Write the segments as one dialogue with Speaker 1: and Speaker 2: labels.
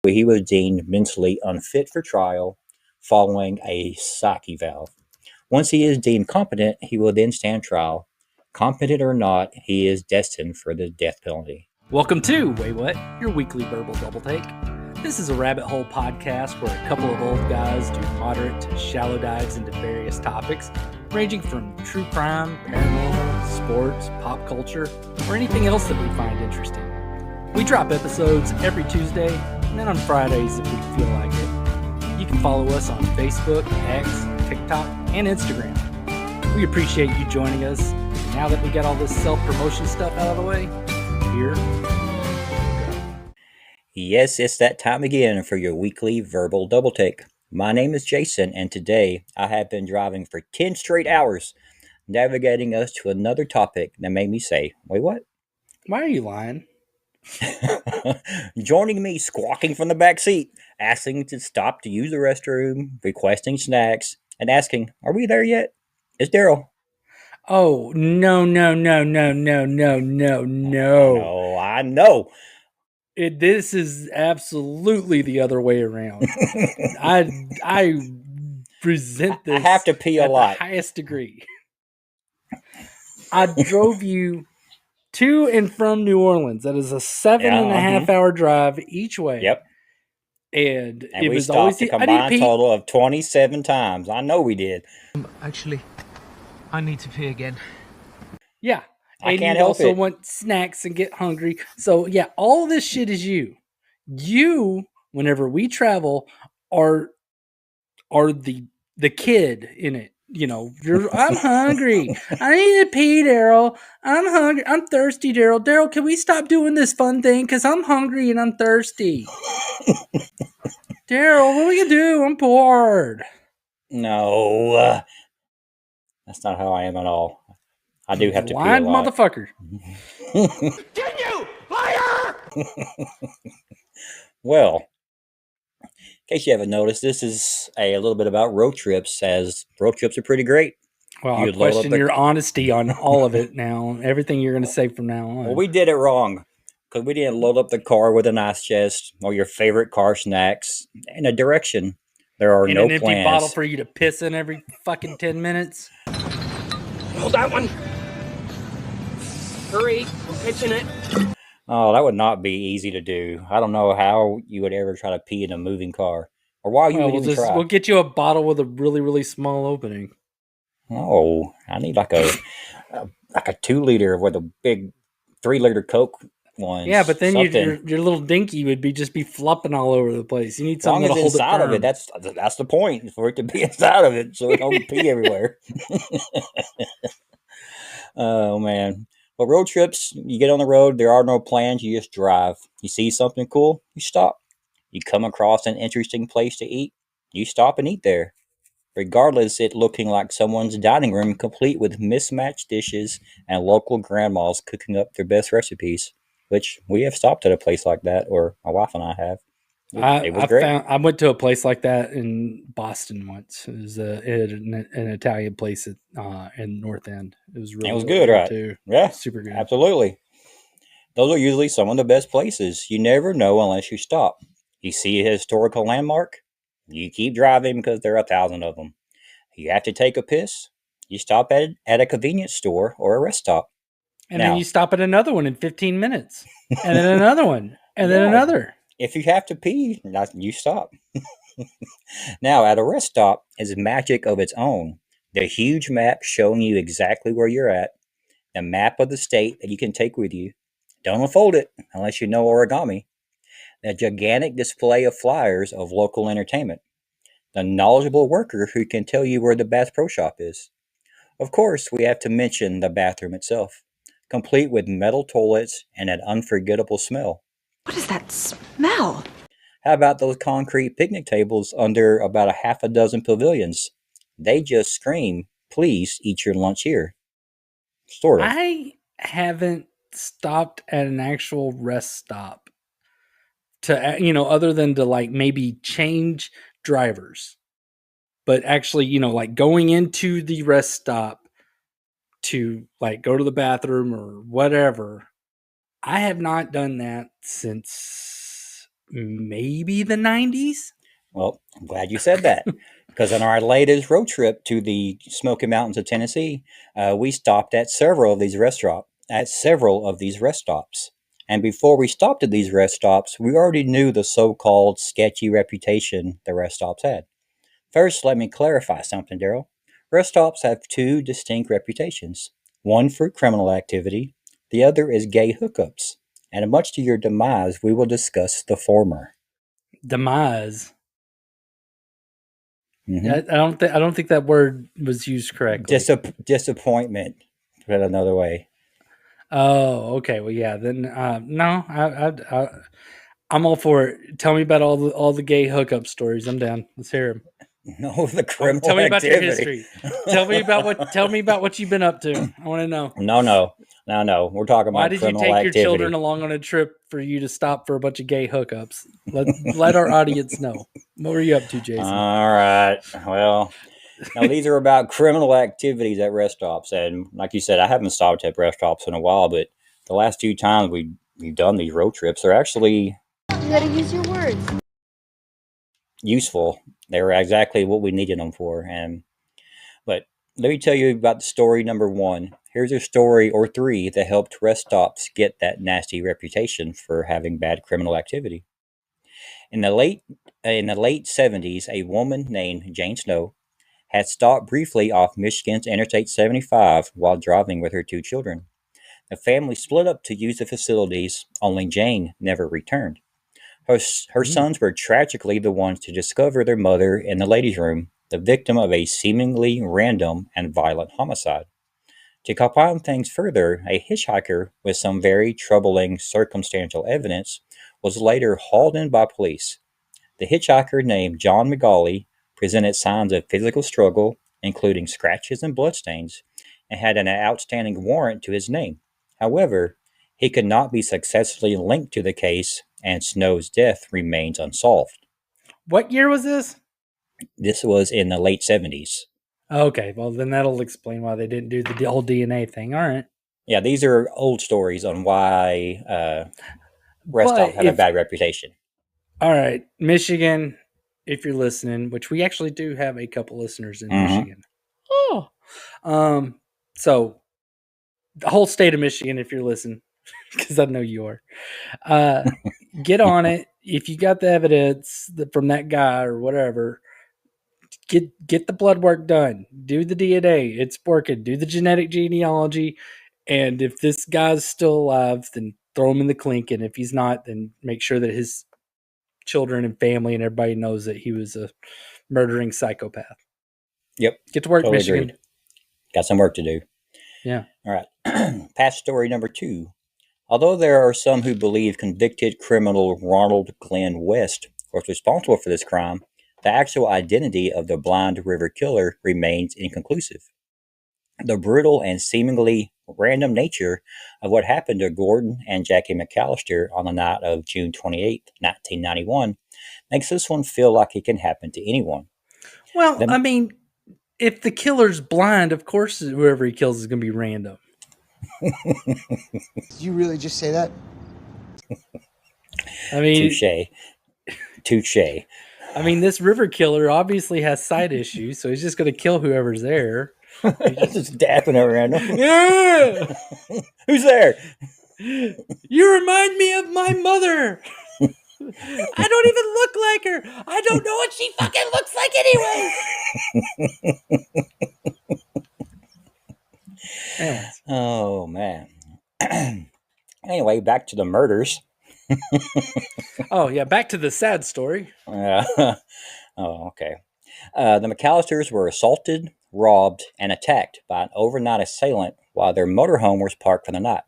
Speaker 1: he was deemed mentally unfit for trial following a psych eval. Once he is deemed competent, he will then stand trial. Competent or not, he is destined for the death penalty.
Speaker 2: Welcome to Waywut, your weekly verbal double take. This is a rabbit hole podcast where a couple of old guys do moderate to shallow dives into various topics, ranging from true crime, paranormal, sports, pop culture, or anything else that we find interesting. We drop episodes every Tuesday, and then on Fridays if we feel like it. You can follow us on Facebook, X, TikTok, and Instagram. We appreciate you joining us. And now that we got all this self-promotion stuff out of the way, here we go.
Speaker 1: Yes, it's that time again for your weekly verbal double take. My name is Jason, and today I have been driving for 10 straight hours, navigating us to another topic that made me say, wait, what?
Speaker 2: Why are you lying?
Speaker 1: Joining me squawking from the back seat, asking to stop to use the restroom, requesting snacks, and asking, are we there yet? It's Darrell.
Speaker 2: Oh, no.
Speaker 1: No, I know.
Speaker 2: This is absolutely the other way around. I resent this.
Speaker 1: I have to pee a lot.
Speaker 2: The highest degree. I drove you to and from New Orleans. That is a 7.5 hour drive each way.
Speaker 1: Yep.
Speaker 2: And it
Speaker 1: we
Speaker 2: was
Speaker 1: stopped
Speaker 2: always
Speaker 1: a combined total of 27 times. I know we did.
Speaker 3: Actually, I need to pee again.
Speaker 2: Yeah.
Speaker 1: I
Speaker 2: And
Speaker 1: can't
Speaker 2: you
Speaker 1: help
Speaker 2: also
Speaker 1: it.
Speaker 2: want snacks and get hungry. So yeah, all this shit is you. You, whenever we travel, are the kid in it. You know, I'm hungry. I need to pee, Darrell. I'm hungry. I'm thirsty, Darrell. Darrell, can we stop doing this fun thing? Because I'm hungry and I'm thirsty. Darrell, what are we going to do? I'm bored.
Speaker 1: No. That's not how I am at all. I do have to pee a
Speaker 2: Blind
Speaker 1: lot.
Speaker 2: motherfucker.
Speaker 3: Continue! Fire!
Speaker 1: Well, in case you haven't noticed, this is a little bit about road trips, as road trips are pretty great.
Speaker 2: Well, I
Speaker 1: You'd load up
Speaker 2: question
Speaker 1: the-
Speaker 2: your honesty on all of it now. Everything you're going to say from now on.
Speaker 1: Well, we did it wrong because we didn't load up the car with an ice chest or your favorite car snacks in a direction. There are
Speaker 2: and
Speaker 1: no
Speaker 2: an empty
Speaker 1: plans.
Speaker 2: bottle for you to piss in every fucking 10 minutes.
Speaker 3: Hold that one. Hurry, I'm pitching it.
Speaker 1: Oh, that would not be easy to do. I don't know how you would ever try to pee in a moving car, or why you
Speaker 2: Well,
Speaker 1: would even try.
Speaker 2: we'll get you a bottle with a really, really small opening.
Speaker 1: Oh, I need like a 2 liter with a big 3 liter Coke one.
Speaker 2: Yeah, but then
Speaker 1: something.
Speaker 2: your little dinky would just be flopping all over the place. You need
Speaker 1: As long
Speaker 2: something
Speaker 1: as
Speaker 2: to hold it
Speaker 1: inside
Speaker 2: firm.
Speaker 1: of it, that's the point, for it to be inside of it, so it don't pee everywhere. Oh man. But road trips, you get on the road, there are no plans, you just drive. You see something cool, you stop. You come across an interesting place to eat, you stop and eat there. Regardless it looking like someone's dining room complete with mismatched dishes and local grandmas cooking up their best recipes, which we have stopped at a place like that, or my wife and I have. It was great.
Speaker 2: I went to a place like that in Boston once. It was an Italian place in North End. It was really,
Speaker 1: It was
Speaker 2: really
Speaker 1: good, right?
Speaker 2: too.
Speaker 1: Yeah,
Speaker 2: Super good.
Speaker 1: absolutely. Those are usually some of the best places. You never know unless you stop. You see a historical landmark, you keep driving because there are 1,000 of them. You have to take a piss, you stop at a convenience store or a rest stop.
Speaker 2: And
Speaker 1: Now-
Speaker 2: then you stop at another one in 15 minutes. And then another one. And then
Speaker 1: Yeah.
Speaker 2: another.
Speaker 1: If you have to pee, you stop. Now, at a rest stop is magic of its own. The huge map showing you exactly where you're at, the map of the state that you can take with you. Don't unfold it unless you know origami. The gigantic display of flyers of local entertainment. The knowledgeable worker who can tell you where the Bass Pro Shop is. Of course, we have to mention the bathroom itself, complete with metal toilets and an unforgettable smell.
Speaker 4: What is that smell?
Speaker 1: How about those concrete picnic tables under about a half a dozen pavilions? They just scream, please eat your lunch here. Sort of.
Speaker 2: I haven't stopped at an actual rest stop to, other than to like maybe change drivers, but actually, like going into the rest stop to like go to the bathroom or whatever. I have not done that since maybe the 90s?
Speaker 1: Well, I'm glad you said that. Because on our latest road trip to the Smoky Mountains of Tennessee, we stopped at several of these rest stops. And before we stopped at these rest stops, we already knew the so-called sketchy reputation the rest stops had. First, let me clarify something, Darrell. Rest stops have two distinct reputations. One for criminal activity, the other is gay hookups. And much to your demise, we will discuss the former.
Speaker 2: Demise.
Speaker 1: Mhm.
Speaker 2: I don't think that word was used correctly.
Speaker 1: Disappointment, put it another way.
Speaker 2: Oh, okay. Well, yeah. Then no, I'm all for it. Tell me about all the gay hookup stories. I'm down. Let's hear them.
Speaker 1: No, the criminal
Speaker 2: Tell me about your
Speaker 1: activity.
Speaker 2: history. Tell me about what you've been up to. I want to know.
Speaker 1: No. We're talking
Speaker 2: Why
Speaker 1: about
Speaker 2: did you
Speaker 1: criminal
Speaker 2: take your
Speaker 1: activity.
Speaker 2: children along on a trip for you to stop for a bunch of gay hookups? Let our audience know. What were you up to, Jason?
Speaker 1: All right. Well, now these are about criminal activities at rest stops, and like you said, I haven't stopped at rest stops in a while, but the last two times we've done these road trips are actually
Speaker 5: You gotta use your words.
Speaker 1: useful. They were exactly what we needed them for. But let me tell you about the story number one. Here's a story or three that helped rest stops get that nasty reputation for having bad criminal activity. In the late 70s, a woman named Jane Snow had stopped briefly off Michigan's Interstate 75 while driving with her two children. The family split up to use the facilities, only Jane never returned. Her sons were tragically the ones to discover their mother in the ladies' room, the victim of a seemingly random and violent homicide. To compound things further, a hitchhiker with some very troubling circumstantial evidence was later hauled in by police. The hitchhiker, named John McGauley, presented signs of physical struggle, including scratches and bloodstains, and had an outstanding warrant to his name. However, he could not be successfully linked to the case, and Snow's death remains unsolved.
Speaker 2: What year was this?
Speaker 1: This was in the late 70s.
Speaker 2: Okay, well then that'll explain why they didn't do the whole DNA thing. All right.
Speaker 1: Yeah, these are old stories on why rest stops have a bad reputation.
Speaker 2: All right, Michigan, if you're listening, which we actually do have a couple listeners in Michigan. Oh, so the whole state of Michigan, if you're listening, because I know you are, get on it. If you got the evidence from that guy or whatever, get the blood work done. Do the DNA. It's working. Do the genetic genealogy. And if this guy's still alive, then throw him in the clink. And if he's not, then make sure that his children and family and everybody knows that he was a murdering psychopath.
Speaker 1: Yep.
Speaker 2: Get to work,
Speaker 1: totally
Speaker 2: Michigan.
Speaker 1: Agreed. Got some work to do.
Speaker 2: Yeah.
Speaker 1: All right. Past story number two. Although there are some who believe convicted criminal Ronald Glenn West was responsible for this crime, the actual identity of the Blind River killer remains inconclusive. The brutal and seemingly random nature of what happened to Gordon and Jackie McAllister on the night of June 28, 1991, makes this one feel like it can happen to anyone.
Speaker 2: Well, I mean, if the killer's blind, of course whoever he kills is going to be random.
Speaker 6: Did you really just say that?
Speaker 2: I mean,
Speaker 1: Touche.
Speaker 2: I mean, this river killer obviously has side issues, so he's just going to kill whoever's there.
Speaker 1: Just dapping around.
Speaker 2: Yeah!
Speaker 1: Who's there?
Speaker 2: You remind me of my mother. I don't even look like her. I don't know what she fucking looks like anyways. Anyways.
Speaker 1: Oh, man. Anyway, back to the murders.
Speaker 2: Oh, yeah, back to the sad story.
Speaker 1: Oh, okay. The McAllisters were assaulted, robbed, and attacked by an overnight assailant while their motorhome was parked for the night.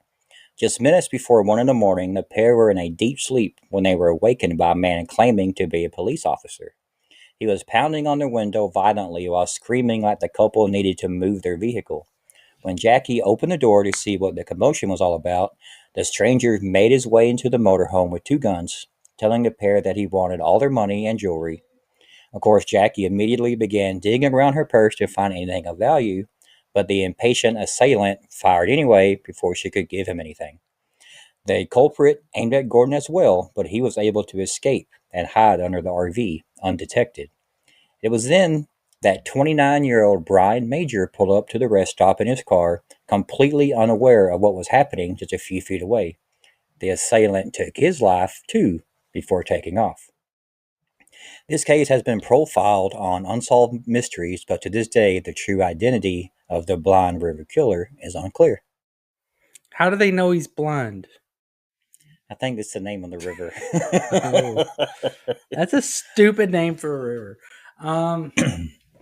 Speaker 1: Just minutes before 1 a.m, the pair were in a deep sleep when they were awakened by a man claiming to be a police officer. He was pounding on their window violently while screaming like the couple needed to move their vehicle. When Jackie opened the door to see what the commotion was all about, the stranger made his way into the motorhome with two guns, telling the pair that he wanted all their money and jewelry. Of course, Jackie immediately began digging around her purse to find anything of value, but the impatient assailant fired anyway before she could give him anything. The culprit aimed at Gordon as well, but he was able to escape and hide under the RV undetected. It was then that 29-year-old Brian Major pulled up to the rest stop in his car, completely unaware of what was happening just a few feet away. The assailant took his life, too, before taking off. This case has been profiled on Unsolved Mysteries, but to this day, the true identity of the Blind River Killer is unclear.
Speaker 2: How do they know he's blind?
Speaker 1: I think that's the name of the river.
Speaker 2: Oh. That's a stupid name for a river.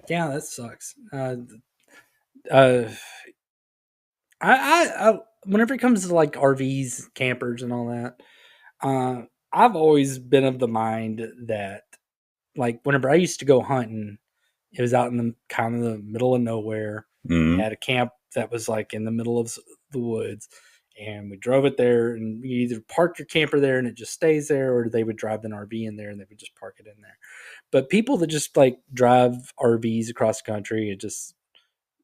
Speaker 2: Yeah, that sucks. I whenever it comes to like RVs, campers, and all that, I've always been of the mind that, like, whenever I used to go hunting, it was out in the kind of the middle of nowhere.
Speaker 1: Mhm.
Speaker 2: We had a camp that was like in the middle of the woods, and we drove it there, and you either park your camper there and it just stays there, or they would drive an RV in there and they would just park it in there. But people that just like drive RVs across the country, it just,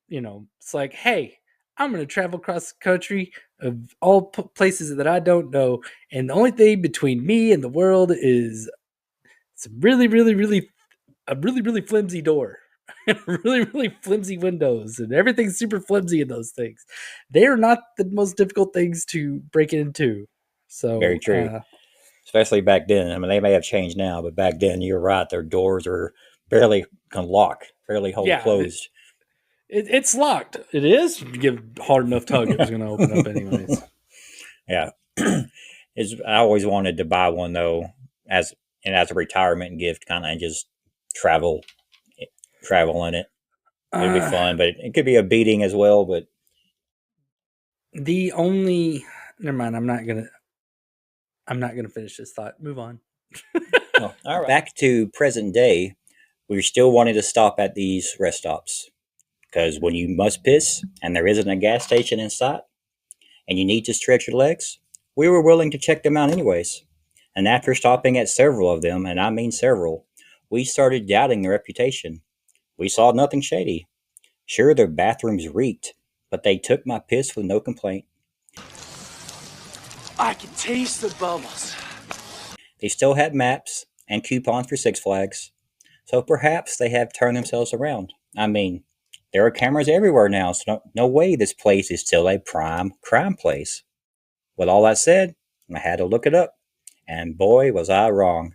Speaker 2: it's like, hey, I'm going to travel across the country of all places that I don't know, and the only thing between me and the world is some really, really, really, a really, really flimsy door. And really, really flimsy windows, and everything's super flimsy in those things. They are not the most difficult things to break into. So
Speaker 1: Very true. Especially back then. I mean, they may have changed now, but back then, you're right. Their doors are barely can lock, barely hold closed.
Speaker 2: It's locked. It is. If you give a hard enough tug, it was going to open up anyways.
Speaker 1: Yeah. I always wanted to buy one though, as a retirement gift, kind of, and just travel in it. It'd be fun, but it could be a beating as well. But
Speaker 2: never mind. I'm not gonna finish this thought. Move on.
Speaker 1: all right. Back to present day, we're still wanting to stop at these rest stops because when you must piss and there isn't a gas station in sight, and you need to stretch your legs, we were willing to check them out anyways. And after stopping at several of them, and I mean several, we started doubting their reputation. We saw nothing shady. Sure, their bathrooms reeked, but they took my piss with no complaint.
Speaker 3: I can taste the bubbles.
Speaker 1: They still had maps and coupons for Six Flags, so perhaps they have turned themselves around. I mean, there are cameras everywhere now, so no way this place is still a prime crime place. With all that said, I had to look it up, and boy was I wrong.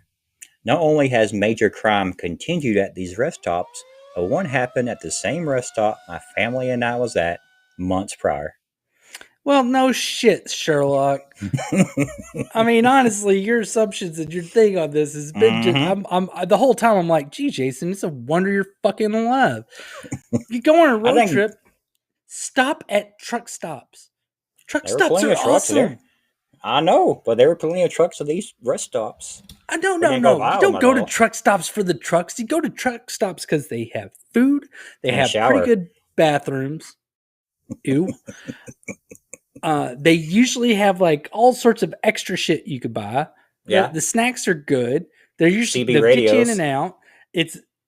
Speaker 1: Not only has major crime continued at these rest stops, but one happened at the same rest stop my family and I was at months prior.
Speaker 2: Well, no shit, Sherlock. I mean, honestly, your assumptions and your thing on this has been just, I'm the whole time I'm like, gee, Jason, it's a wonder you're fucking alive. You go on a road trip, stop at truck stops. Truck stops are awesome.
Speaker 1: There. I know, but there were plenty of trucks at these rest stops.
Speaker 2: No. You don't go to truck stops for the trucks. You go to truck stops because they have food. They have pretty good bathrooms. Ew. They usually have like all sorts of extra shit you could buy.
Speaker 1: Yeah.
Speaker 2: The snacks are good. They're usually
Speaker 1: CB radios.
Speaker 2: Get you in and out.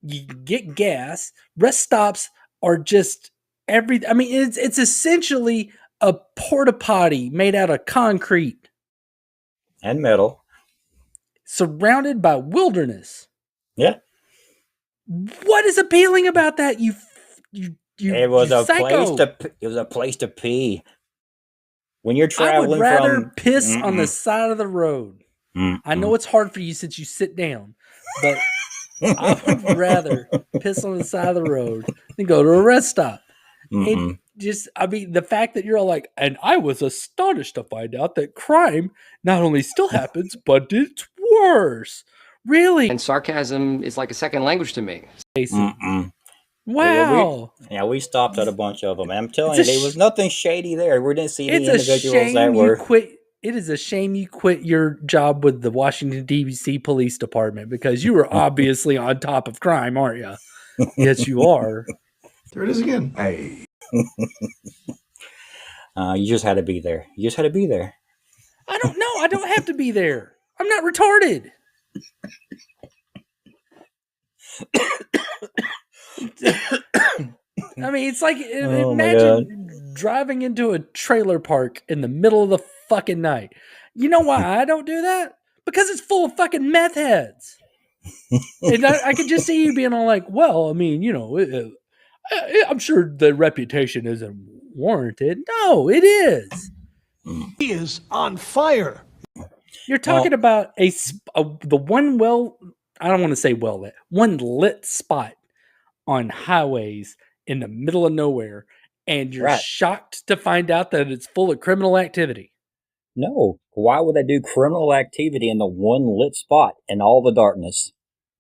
Speaker 2: You get gas. Rest stops are just everything. I mean, it's essentially a porta potty made out of concrete
Speaker 1: and metal,
Speaker 2: surrounded by wilderness.
Speaker 1: Yeah.
Speaker 2: What is appealing about that? It was
Speaker 1: a place to pee. When you're traveling,
Speaker 2: I would rather piss on the side of the road. I know it's hard for you since you sit down, but I would rather piss on the side of the road than go to a rest stop. The fact that you're all like, and I was astonished to find out that crime not only still happens, but it's worse. Really?
Speaker 6: And sarcasm is like a second language to me.
Speaker 2: Wow.
Speaker 1: We stopped at a bunch of them. I'm telling you, there was nothing shady there. We didn't see any individuals that were.
Speaker 2: It is a shame you quit your job with the Washington, D.C. Police Department because you were obviously on top of crime, aren't you? Yes, you are.
Speaker 7: There it is again. Hey.
Speaker 1: You just had to be there.
Speaker 2: I don't know. I don't have to be there. I'm not retarded. I mean, it's like, imagine driving into a trailer park in the middle of the fucking night. You know why I don't do that? Because it's full of fucking meth heads. And I could just see you being all like, well, I mean, I'm sure the reputation isn't warranted. No, it is.
Speaker 7: He is on fire.
Speaker 2: You're talking about the one I don't want to say well lit, one lit spot on highways in the middle of nowhere, and you're
Speaker 1: Right.
Speaker 2: shocked to find out that it's full of criminal activity.
Speaker 1: No. Why would they do criminal activity in the one lit spot in all the darkness?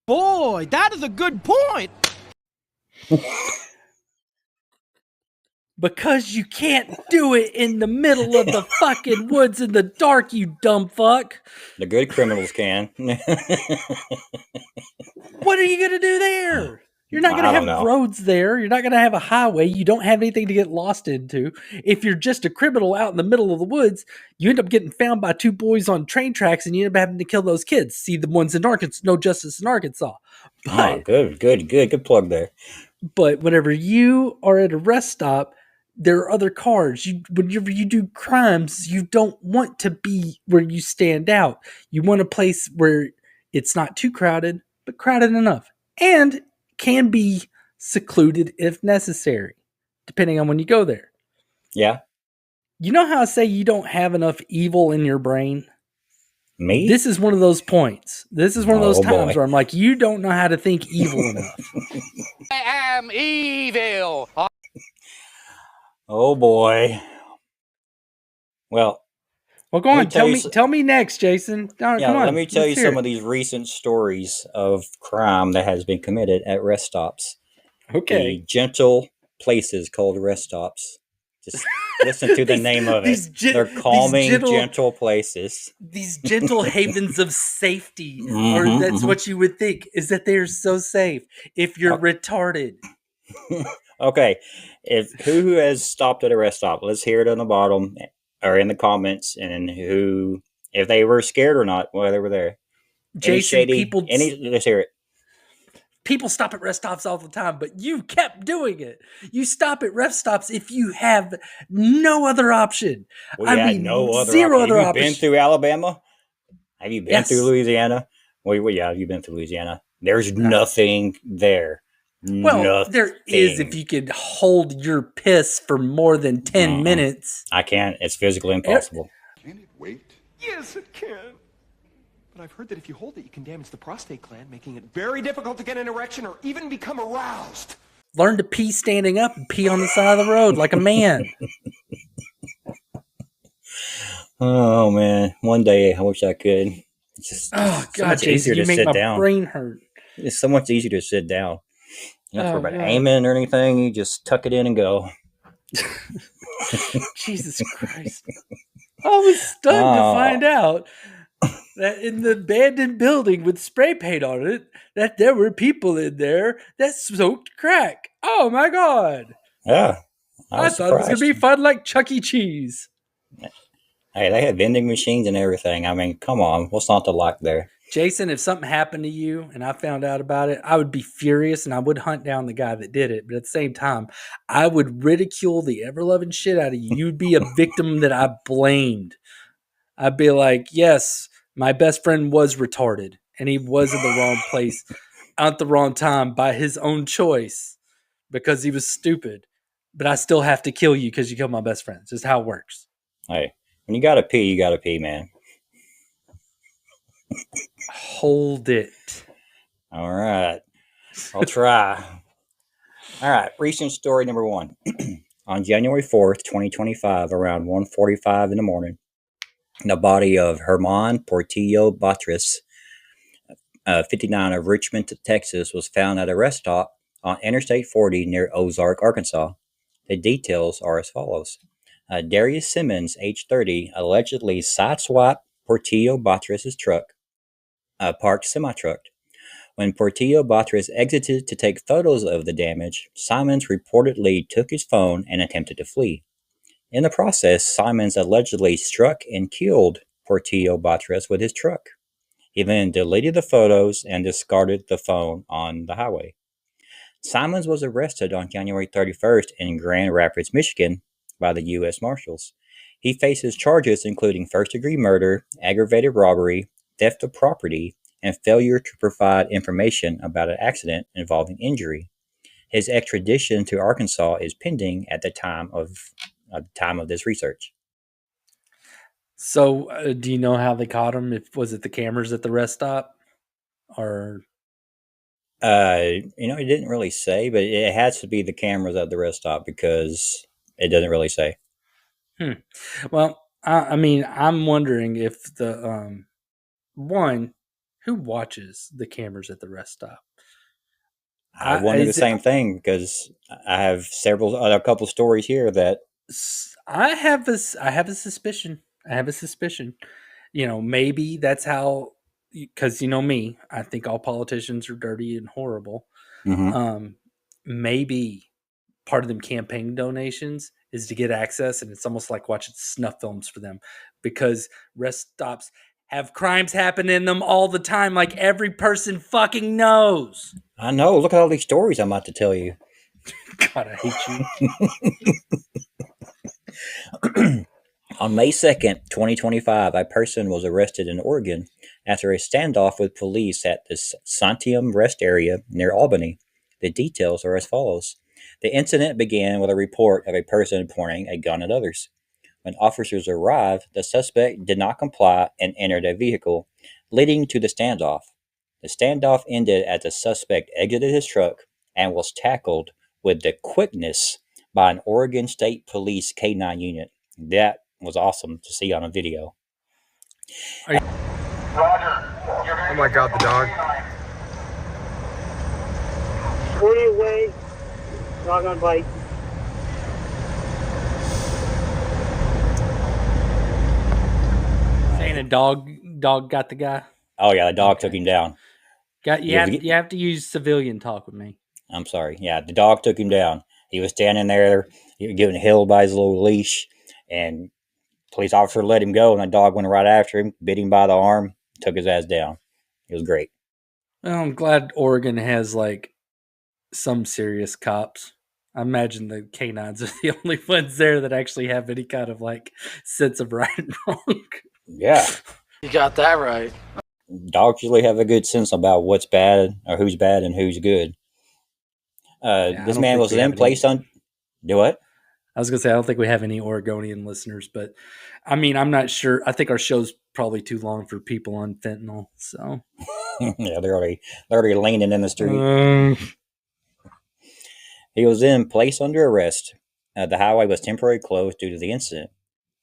Speaker 3: Boy, that is a good point.
Speaker 2: Because you can't do it in the middle of the fucking woods in the dark, you dumb fuck.
Speaker 1: The good criminals can.
Speaker 2: What are you going to do there? You're not going to have roads there. You're not going to have a highway. You don't have anything to get lost into. If you're just a criminal out in the middle of the woods, you end up getting found by two boys on train tracks and you end up having to kill those kids. See the ones in Arkansas, no justice in Arkansas. But,
Speaker 1: Good plug there.
Speaker 2: But whenever you are at a rest stop, there are other cars. Whenever you do crimes, you don't want to be where you stand out. You want a place where it's not too crowded, but crowded enough. And can be secluded if necessary, depending on when you go there.
Speaker 1: Yeah.
Speaker 2: You know how I say you don't have enough evil in your brain?
Speaker 1: Me?
Speaker 2: This is one of those points. This is one of those times where I'm like, you don't know how to think evil enough.
Speaker 3: I am evil.
Speaker 1: Oh boy. Well,
Speaker 2: go on. Tell me next, Jason. Come on.
Speaker 1: Let me tell you some of these recent stories of crime that has been committed at rest stops.
Speaker 2: Okay.
Speaker 1: The gentle places called rest stops. Just listen to the name of it. They're calming, gentle places.
Speaker 2: These gentle havens of safety, or that's what you would think, is that they're so safe if you're retarded.
Speaker 1: Okay. Who has stopped at a rest stop? Let's hear it on the bottom or in the comments, and if they were scared or not while they were there.
Speaker 2: Jason,
Speaker 1: let's hear it.
Speaker 2: People stop at rest stops all the time, but you kept doing it. You stop at rest stops if you have no other option.
Speaker 1: No other
Speaker 2: zero
Speaker 1: option.
Speaker 2: other
Speaker 1: Have you
Speaker 2: option.
Speaker 1: been through Alabama? Have you been through Louisiana? Well, yeah, you've been through Louisiana. There's nothing there.
Speaker 2: Well, there is if you could hold your piss for more than 10 minutes.
Speaker 1: I can't. It's physically impossible.
Speaker 7: Can it wait?
Speaker 3: Yes, it can. But I've heard that if you hold it, you can damage the prostate gland, making it very difficult to get an erection or even become aroused.
Speaker 2: Learn to pee standing up and pee on the side of the road like a man.
Speaker 1: Oh, man. One day, I wish I could. It's just
Speaker 2: God, Jason, you make my brain hurt.
Speaker 1: It's so much easier to sit down. You don't have to worry about aiming or anything. You just tuck it in and go.
Speaker 2: Jesus Christ. I was stunned to find out that in the abandoned building with spray paint on it, that there were people in there that smoked crack. Oh my God.
Speaker 1: Yeah.
Speaker 2: I thought it was going to be fun like Chuck E. Cheese.
Speaker 1: Hey, they had vending machines and everything. I mean, come on. What's not to like there?
Speaker 2: Jason, if something happened to you and I found out about it, I would be furious and I would hunt down the guy that did it. But at the same time, I would ridicule the ever-loving shit out of you. You'd be a victim that I blamed. I'd be like, yes, my best friend was retarded and he was in the wrong place at the wrong time by his own choice because he was stupid. But I still have to kill you because you killed my best friend. It's just how it works.
Speaker 1: Hey, when you gotta pee, man.
Speaker 2: Hold it.
Speaker 1: All right. I'll try. All right. Recent story number 1. On January 4th, 2025, around 1:45 in the morning, the body of Herman Portillo Batres, 59 of Richmond, Texas, was found at a rest stop on Interstate 40 near Ozark, Arkansas. The details are as follows. Darius Simmons, age 30, allegedly sideswiped Portillo Batres' truck, parked semi-truck. When Portillo Batres exited to take photos of the damage, Simons reportedly took his phone and attempted to flee. In the process, Simons allegedly struck and killed Portillo Batres with his truck. He then deleted the photos and discarded the phone on the highway. Simons was arrested on January 31st in Grand Rapids, Michigan by the U.S. Marshals. He faces charges including first-degree murder, aggravated robbery, theft of property, and failure to provide information about an accident involving injury. His extradition to Arkansas is pending at the time of this research.
Speaker 2: So, do you know how they caught him? Was it the cameras at the rest stop, or
Speaker 1: It didn't really say, but it has to be the cameras at the rest stop because it doesn't really say.
Speaker 2: Well, I mean, I'm wondering if the one who watches the cameras at the rest stop.
Speaker 1: I wonder the
Speaker 2: Is it-
Speaker 1: same thing because I have a couple stories here that
Speaker 2: I have a suspicion. I have a suspicion. Maybe that's how. Because me, I think all politicians are dirty and horrible.
Speaker 1: mhm.
Speaker 2: Maybe part of them campaign donations is to get access, and it's almost like watching snuff films for them because rest stops have crimes happen in them all the time, like every person fucking knows.
Speaker 1: I know. Look at all these stories I'm about to tell you.
Speaker 2: God, I hate you.
Speaker 1: On May 2nd, 2025, a person was arrested in Oregon after a standoff with police at the Santiam Rest area near Albany. The details are as follows. The incident began with a report of a person pointing a gun at others. When officers arrived, the suspect did not comply and entered a vehicle, leading to the standoff. The standoff ended as the suspect exited his truck and was tackled with the quickness by an Oregon State Police K-9 unit. That was awesome to see on a video.
Speaker 3: Oh my god, the dog.
Speaker 8: Stay away. Dog on bite.
Speaker 2: Saying a dog got the guy.
Speaker 1: Oh yeah, the dog took him down.
Speaker 2: You have to use civilian talk with me.
Speaker 1: I'm sorry. Yeah, the dog took him down. He was standing there, he was getting held by his little leash, and police officer let him go, and the dog went right after him, bit him by the arm, took his ass down. It was great.
Speaker 2: Well, I'm glad Oregon has like some serious cops. I imagine the canines are the only ones there that actually have any kind of like sense of right and wrong.
Speaker 1: Yeah.
Speaker 6: You got that right.
Speaker 1: Dogs usually have a good sense about what's bad or who's bad and who's good. This man was then placed on. Do what?
Speaker 2: I was gonna say I don't think we have any Oregonian listeners, but I mean I'm not sure. I think our show's probably too long for people on fentanyl. So
Speaker 1: yeah, they're already leaning in the street. He was then placed under arrest. The highway was temporarily closed due to the incident.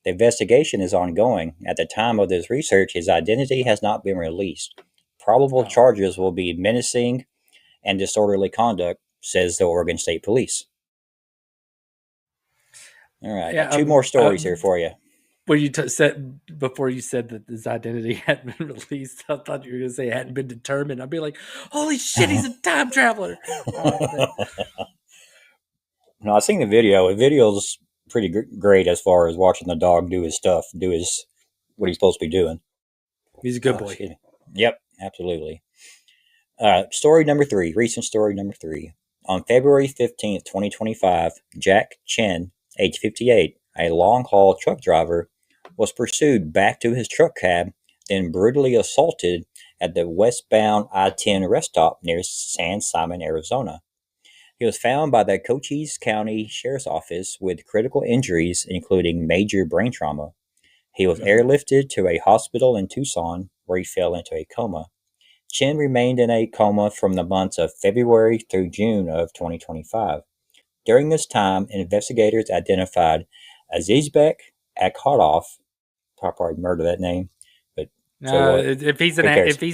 Speaker 1: The investigation is ongoing. At the time of this research, his identity has not been released. Probable charges will be menacing and disorderly conduct, says the Oregon State Police. All right,
Speaker 2: Yeah,
Speaker 1: two more stories here for you.
Speaker 2: Well, you said before you said that his identity hadn't been released, I thought you were going to say it hadn't been determined. I'd be like, holy shit, he's a time traveler.
Speaker 1: No, I've seen the video. The video's pretty great as far as watching the dog do his stuff, what he's supposed to be doing.
Speaker 2: He's a good boy.
Speaker 1: Yep, absolutely. Story number 3, recent story number 3. On February 15th, 2025, Jack Chen, age 58, a long-haul truck driver, was pursued back to his truck cab, then brutally assaulted at the westbound I-10 rest stop near San Simon, Arizona. He was found by the Cochise County Sheriff's Office with critical injuries, including major brain trauma. He was airlifted to a hospital in Tucson, where he fell into a coma. Chen remained in a coma from the months of February through June of 2025. During this time, investigators identified Azizbek Akhodov, probably murder that name, but
Speaker 2: if he's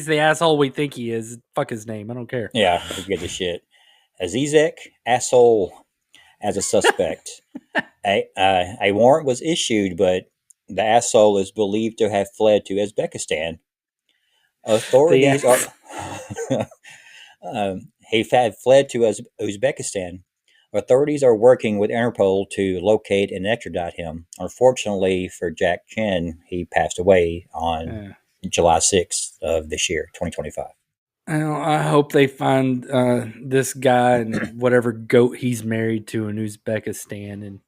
Speaker 2: the asshole we think he is, fuck his name. I don't care.
Speaker 1: Yeah, forget the shit. Azizek asshole as a suspect. A warrant was issued, but the asshole is believed to have fled to Uzbekistan. Authorities he had fled to Uzbekistan. Authorities are working with Interpol to locate and extradite him. Unfortunately for Jack Chen, he passed away on July 6th of this year, 2025.
Speaker 2: I hope they find this guy and whatever goat he's married to in Uzbekistan, and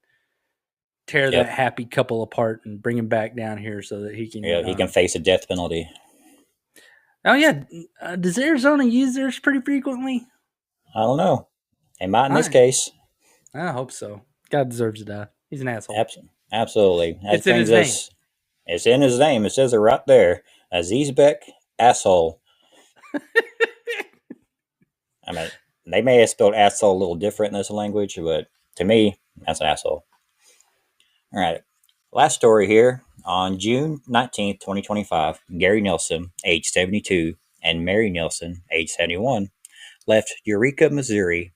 Speaker 2: tear that happy couple apart and bring him back down here so that he can.
Speaker 1: Yeah, he can face a death penalty.
Speaker 2: Oh yeah, does Arizona use theirs pretty frequently?
Speaker 1: I don't know. They might in this case.
Speaker 2: I hope so. God deserves to die. He's an asshole.
Speaker 1: Absolutely.
Speaker 2: It's in his name.
Speaker 1: It's in his name. It says it right there. Azizbek, asshole. I mean, they may have spelled asshole a little different in this language, but to me, that's an asshole. All right. Last story here. On June 19th, 2025, Gary Nelson, age 72, and Mary Nelson, age 71, left Eureka, Missouri,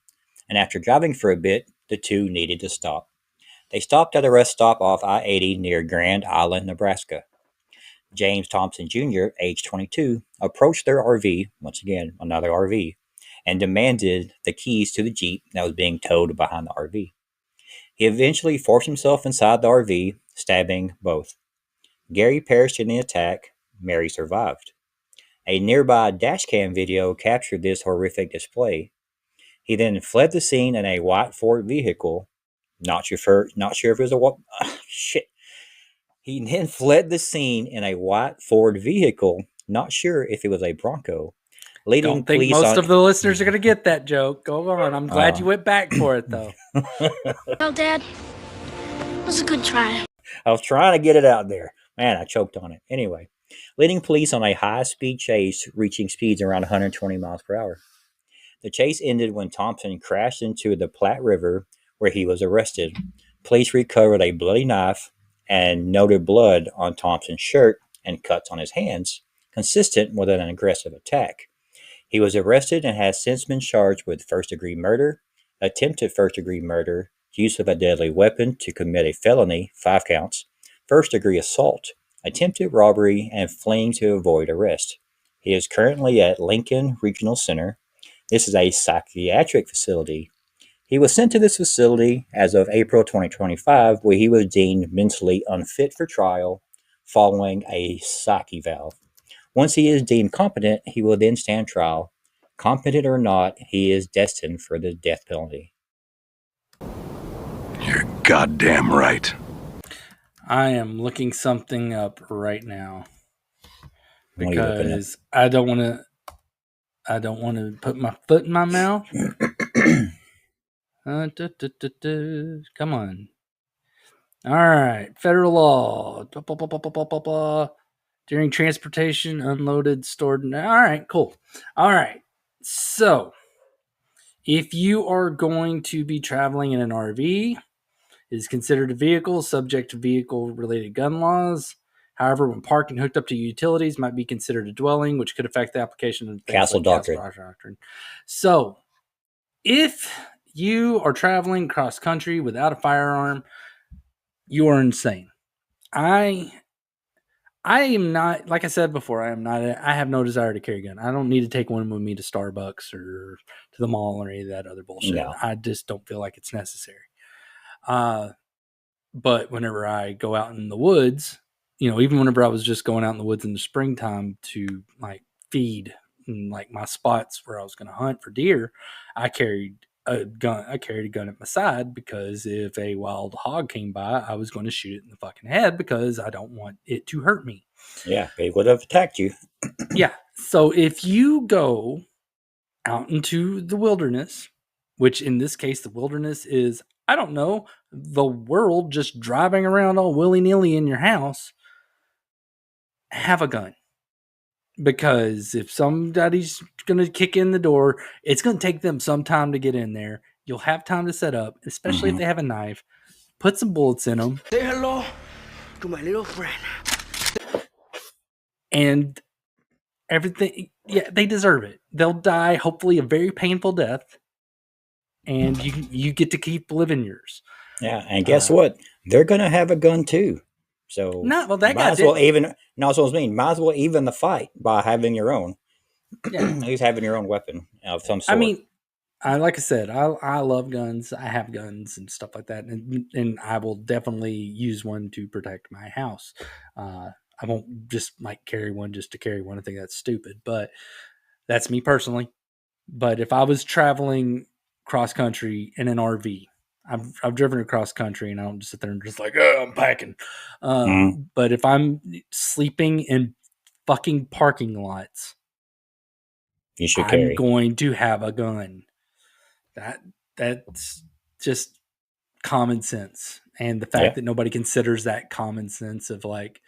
Speaker 1: and after driving for a bit, the two needed to stop. They stopped at a rest stop off I-80 near Grand Island, Nebraska. James Thompson Jr., age 22, approached their RV, once again, another RV, and demanded the keys to the Jeep that was being towed behind the RV. He eventually forced himself inside the RV, stabbing both. Gary perished in the attack. Mary survived. A nearby dashcam video captured this horrific display. He then fled the scene in a white Ford vehicle. Not sure if it was a shit. He then fled the scene in a white Ford vehicle. Not sure if it was a Bronco.
Speaker 2: Don't think most of the listeners are going to get that joke. Go on. I'm glad you went back for it, though.
Speaker 5: Well, Dad, it was a good try.
Speaker 1: I was trying to get it out there. Man, I choked on it. Anyway, leading police on a high-speed chase, reaching speeds around 120 miles per hour. The chase ended when Thompson crashed into the Platte River, where he was arrested. Police recovered a bloody knife and noted blood on Thompson's shirt and cuts on his hands, consistent with an aggressive attack. He was arrested and has since been charged with first-degree murder, attempted first-degree murder, use of a deadly weapon to commit a felony, 5 counts, first-degree assault, attempted robbery, and fleeing to avoid arrest. He is currently at Lincoln Regional Center. This is a psychiatric facility. He was sent to this facility as of April 2025, where he was deemed mentally unfit for trial following a psych eval. Once he is deemed competent, he will then stand trial. Competent or not, he is destined for the death penalty.
Speaker 7: You're goddamn right.
Speaker 2: I am looking something up right now because I don't want to put my foot in my mouth. Come on. All right. Federal law. During transportation, unloaded, stored. All right, cool. All right. So, if you are going to be traveling in an RV, it is considered a vehicle subject to vehicle-related gun laws. However, when parked and hooked up to utilities, might be considered a dwelling, which could affect the application of the
Speaker 1: Castle Doctrine.
Speaker 2: So, if you are traveling cross-country without a firearm, you are insane. I am not, like I said before, I have no desire to carry a gun. I don't need to take one with me to Starbucks or to the mall or any of that other bullshit. No. I just don't feel like it's necessary. But whenever I go out in the woods, even whenever I was just going out in the woods in the springtime to like feed and like my spots where I was going to hunt for deer, I carried a gun. I carried a gun at my side because if a wild hog came by, I was going to shoot it in the fucking head because I don't want it to hurt me.
Speaker 1: Yeah, it would have attacked you.
Speaker 2: Yeah. So if you go out into the wilderness, which in this case, the wilderness is, I don't know, the world just driving around all willy-nilly in your house, have a gun. Because if somebody's going to kick in the door, it's going to take them some time to get in there. You'll have time to set up, especially if they have a knife. Put some bullets in them.
Speaker 6: Say hello to my little friend.
Speaker 2: And everything, yeah, they deserve it. They'll die, hopefully, a very painful death. And you get to keep living yours.
Speaker 1: Yeah, and guess what? They're going to have a gun too. So
Speaker 2: might as well even
Speaker 1: the fight by having your own. Yeah. At least having your own weapon of some sort.
Speaker 2: I mean, like I said, I love guns. I have guns and stuff like that, and I will definitely use one to protect my house. I won't just like carry one just to carry one. I think that's stupid, but that's me personally. But if I was traveling cross country in an RV, I've driven across country, and I don't just sit there and just like, oh, I'm packing. But if I'm sleeping in fucking parking lots,
Speaker 1: You should
Speaker 2: I'm
Speaker 1: carry.
Speaker 2: going to have a gun. That's just common sense. And the fact that nobody considers that common sense of like,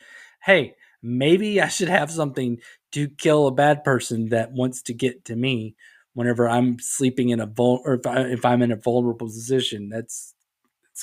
Speaker 2: hey, maybe I should have something to kill a bad person that wants to get to me whenever I'm sleeping in or if I'm in a vulnerable position. It's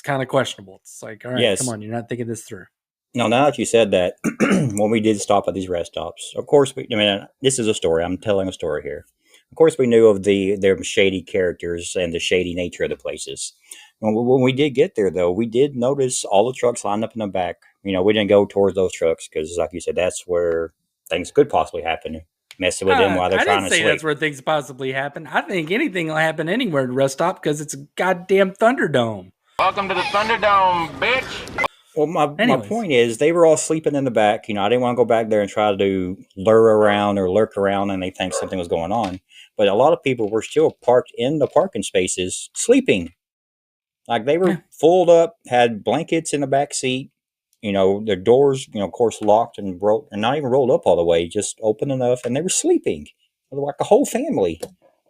Speaker 2: kind of questionable. It's like, all right, come on, you're not thinking this through.
Speaker 1: Now that you said that, when we did stop at these rest stops, of course, this is a story. I'm telling a story here. Of course, we knew of their shady characters and the shady nature of the places. When we did get there, though, we did notice all the trucks lined up in the back. We didn't go towards those trucks because, like you said, that's where things could possibly happen. Messing with them while they're trying to sleep.
Speaker 2: I didn't say that's where things possibly happen. I think anything will happen anywhere at a rest stop because it's a goddamn Thunderdome.
Speaker 9: Welcome to the Thunderdome, bitch.
Speaker 1: Well, my point is, they were all sleeping in the back. I didn't want to go back there and try to lurk around and they think something was going on. But a lot of people were still parked in the parking spaces, sleeping. Like they were folded up, had blankets in the back seat. Their doors, of course, locked and not even rolled up all the way, just open enough, and they were sleeping. Like a whole family.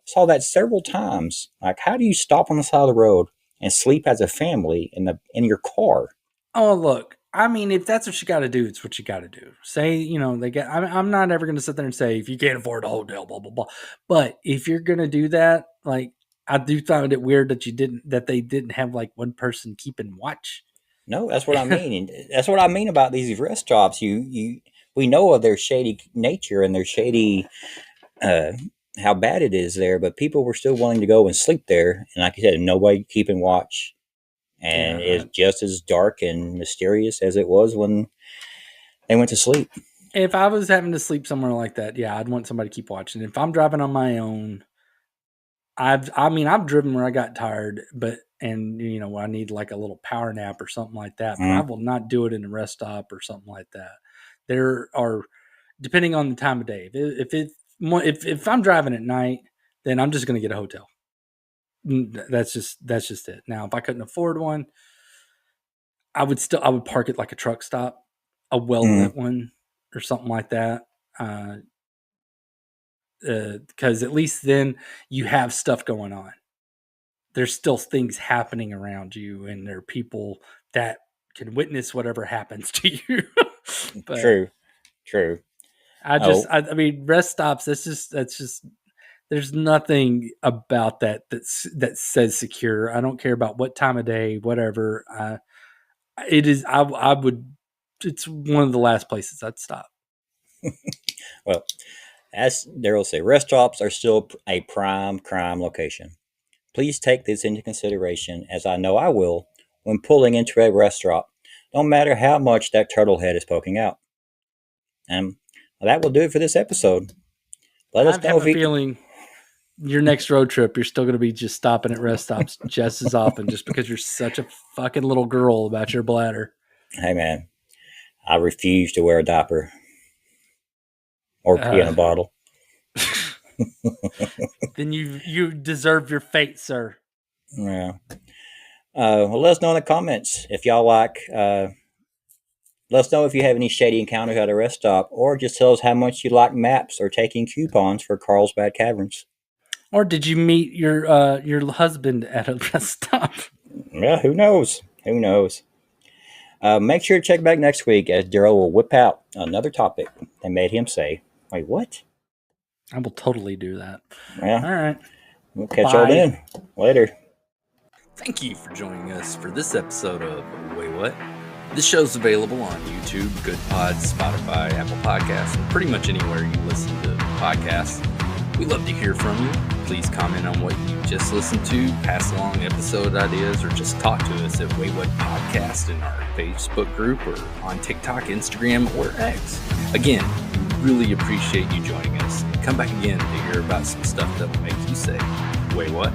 Speaker 1: Saw that several times. Like, how do you stop on the side of the road and sleep as a family in your car?
Speaker 2: Oh, look, if that's what you got to do, it's what you got to do. Say, I'm not ever going to sit there and say, if you can't afford a hotel, blah, blah, blah. But if you're going to do that, like, I do find it weird that they didn't have like one person keeping watch.
Speaker 1: No, that's what I mean. That's what I mean about these rest stops. We know of their shady nature and their shady, how bad it is there, but people were still willing to go and sleep there. And like I said, nobody keeping watch. And it's just as dark and mysterious as it was when they went to sleep.
Speaker 2: If I was having to sleep somewhere like that, I'd want somebody to keep watching. If I'm driving on my own, I've driven where I got tired, I need like a little power nap or something like that. But I will not do it in a rest stop or something like that. There are, depending on the time of day, if I'm driving at night, then I'm just going to get a hotel. That's just it. Now, if I couldn't afford one, I would park it like a truck stop, a well-lit one or something like that. Because at least then you have stuff going on. There's still things happening around you, and there are people that can witness whatever happens to you. But
Speaker 1: True.
Speaker 2: Rest stops. That's just. There's nothing about that says secure. I don't care about what time of day, whatever. It is. I would. It's one of the last places I'd stop.
Speaker 1: Well, as Darrell said, rest stops are still a prime crime location. Please take this into consideration, as I know I will, when pulling into a rest stop, no matter how much that turtle head is poking out. And that will do it for this episode. Let us know. I have a
Speaker 2: feeling your next road trip, you're still going to be just stopping at rest stops just as often, just because you're such a fucking little girl about your bladder.
Speaker 1: Hey, man, I refuse to wear a diaper or pee in a bottle.
Speaker 2: Then you deserve your fate, sir.
Speaker 1: Yeah. Well, let us know in the comments if y'all like. Let us know if you have any shady encounters at a rest stop, or just tell us how much you like maps or taking coupons for Carlsbad Caverns.
Speaker 2: Or did you meet your husband at a rest stop?
Speaker 1: Yeah, who knows? Make sure to check back next week as Darrell will whip out another topic that made him say, "Wait, what?"
Speaker 2: I will totally do that.
Speaker 1: Yeah.
Speaker 2: All right.
Speaker 1: We'll catch y'all then. Later.
Speaker 2: Thank you for joining us for this episode of Waywut. This show's available on YouTube, Good Pods, Spotify, Apple Podcasts, and pretty much anywhere you listen to podcasts. We love to hear from you. Please comment on what you just listened to, pass along episode ideas, or just talk to us at Waywut Podcast in our Facebook group or on TikTok, Instagram, or X. Again, we really appreciate you joining us. Come back again to hear about some stuff that will make you say, "Wait, what?"